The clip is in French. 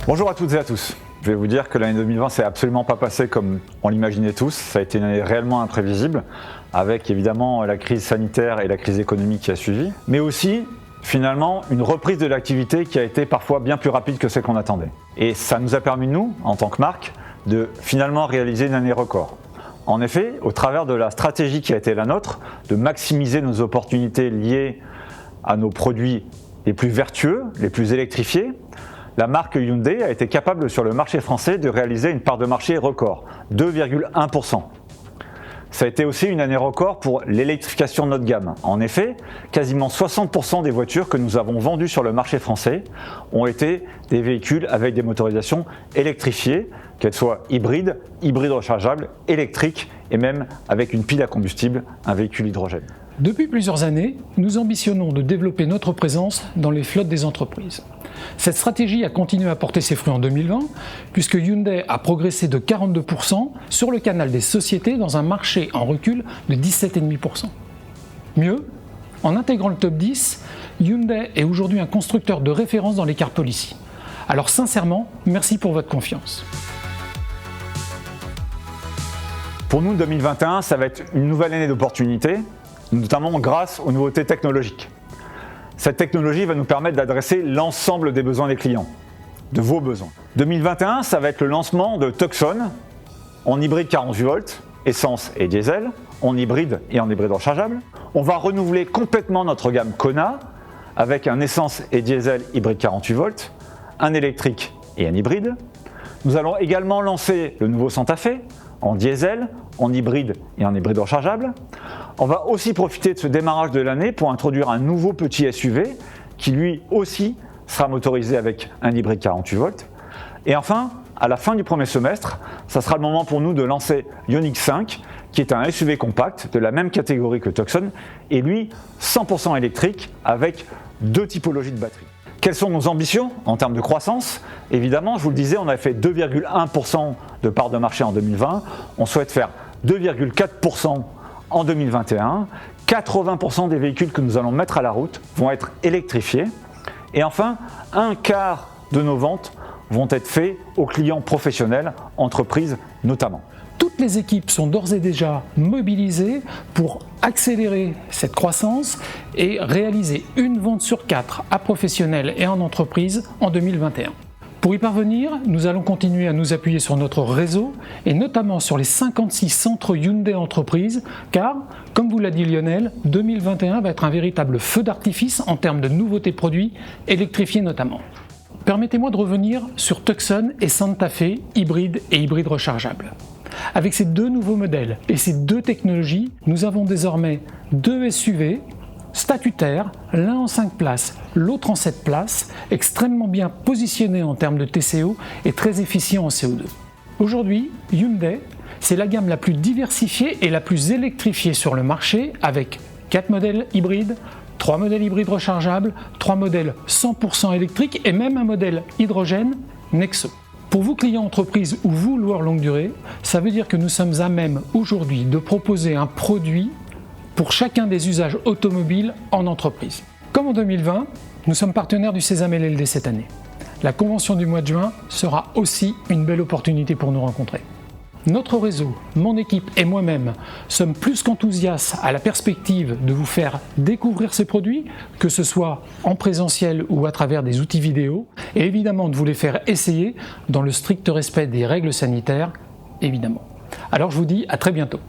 Bonjour à toutes et à tous. Je vais vous dire que l'année 2020 s'est absolument pas passée comme on l'imaginait tous. Ça a été une année réellement imprévisible, avec évidemment la crise sanitaire et la crise économique qui a suivi, mais aussi finalement une reprise de l'activité qui a été parfois bien plus rapide que celle qu'on attendait. Et ça nous a permis, nous, en tant que marque, de finalement réaliser une année record. En effet, au travers de la stratégie qui a été la nôtre, de maximiser nos opportunités liées à nos produits les plus vertueux, les plus électrifiés, la marque Hyundai a été capable sur le marché français de réaliser une part de marché record, 2,1%. Ça a été aussi une année record pour l'électrification de notre gamme. En effet, quasiment 60% des voitures que nous avons vendues sur le marché français ont été des véhicules avec des motorisations électrifiées, qu'elles soient hybrides, hybrides rechargeables, électriques et même avec une pile à combustible, un véhicule hydrogène. Depuis plusieurs années, nous ambitionnons de développer notre présence dans les flottes des entreprises. Cette stratégie a continué à porter ses fruits en 2020, puisque Hyundai a progressé de 42% sur le canal des sociétés dans un marché en recul de 17,5%. Mieux, en intégrant le top 10, Hyundai est aujourd'hui un constructeur de référence dans les car policy. Alors sincèrement, merci pour votre confiance. Pour nous, 2021, ça va être une nouvelle année d'opportunités, notamment grâce aux nouveautés technologiques. Cette technologie va nous permettre d'adresser l'ensemble des besoins des clients, de vos besoins. 2021, ça va être le lancement de Tucson en hybride 48 volts, essence et diesel, en hybride et en hybride rechargeable. On va renouveler complètement notre gamme Kona avec un essence et diesel hybride 48 volts, un électrique et un hybride. Nous allons également lancer le nouveau Santa Fe en diesel, en hybride et en hybride rechargeable. On va aussi profiter de ce démarrage de l'année pour introduire un nouveau petit SUV qui lui aussi sera motorisé avec un hybride 48 volts. Et enfin, à la fin du premier semestre, ça sera le moment pour nous de lancer Ioniq 5 qui est un SUV compact de la même catégorie que Tucson et lui 100% électrique avec deux typologies de batterie. Quelles sont nos ambitions en termes de croissance? Évidemment, je vous le disais, on a fait 2,1% de part de marché en 2020. On souhaite faire 2,4% en 2021. 80% des véhicules que nous allons mettre à la route vont être électrifiés. Et enfin, un quart de nos ventes vont être faits aux clients professionnels, entreprises notamment. Toutes les équipes sont d'ores et déjà mobilisées pour accélérer cette croissance et réaliser une vente sur 4 à professionnels et en entreprise en 2021. Pour y parvenir, nous allons continuer à nous appuyer sur notre réseau et notamment sur les 56 centres Hyundai Entreprises car, comme vous l'a dit Lionel, 2021 va être un véritable feu d'artifice en termes de nouveautés produits, électrifiés notamment. Permettez-moi de revenir sur Tucson et Santa Fe, hybride et hybride rechargeable. Avec ces deux nouveaux modèles et ces deux technologies, nous avons désormais deux SUV statutaires, l'un en 5 places, l'autre en 7 places, extrêmement bien positionnés en termes de TCO et très efficients en CO2. Aujourd'hui, Hyundai, c'est la gamme la plus diversifiée et la plus électrifiée sur le marché avec 4 modèles hybrides, 3 modèles hybrides rechargeables, 3 modèles 100% électriques et même un modèle hydrogène Nexo. Pour vous clients entreprises ou vous loueurs longue durée, ça veut dire que nous sommes à même aujourd'hui de proposer un produit pour chacun des usages automobiles en entreprise. Comme en 2020, nous sommes partenaires du Sésame LLD cette année. La convention du mois de juin sera aussi une belle opportunité pour nous rencontrer. Notre réseau, mon équipe et moi-même sommes plus qu'enthousiastes à la perspective de vous faire découvrir ces produits, que ce soit en présentiel ou à travers des outils vidéo, et évidemment de vous les faire essayer dans le strict respect des règles sanitaires, évidemment. Alors je vous dis à très bientôt.